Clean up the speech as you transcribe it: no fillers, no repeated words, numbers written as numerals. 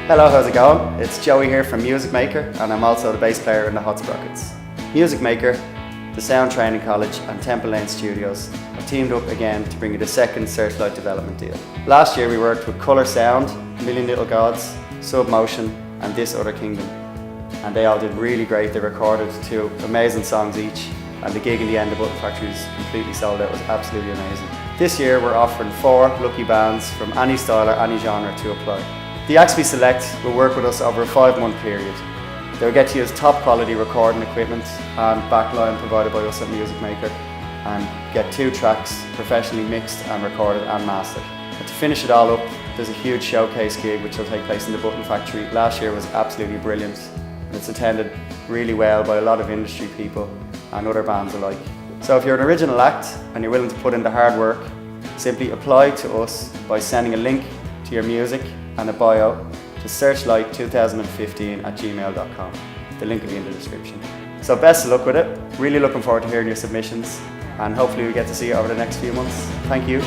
Hello, how's it going? It's Joey here from Music Maker, and I'm also the bass player in the Hot Sprockets. Music Maker, the Sound Training College and Temple Lane Studios have teamed up again to bring you the second Searchlight development deal. Last year we worked with Colour Sound, Million Little Gods, Submotion and This Other Kingdom, and they all did really great. They recorded 2 amazing songs each, and the gig in the end of Button Factory was completely sold out. It was absolutely amazing. This year we're offering 4 lucky bands from any style or any genre to apply. The acts we select will work with us over a 5-month period. They'll get to use top quality recording equipment and backline provided by us at Music Maker, and get 2 tracks professionally mixed and recorded and mastered. And to finish it all up, there's a huge showcase gig which will take place in the Button Factory. Last year was absolutely brilliant, and it's attended really well by a lot of industry people and other bands alike. So if you're an original act and you're willing to put in the hard work, simply apply to us by sending a link to your music and a bio to searchlight2015@gmail.com. The link will be in the description. So best of luck with it. Really looking forward to hearing your submissions, and hopefully we get to see you over the next few months. Thank you.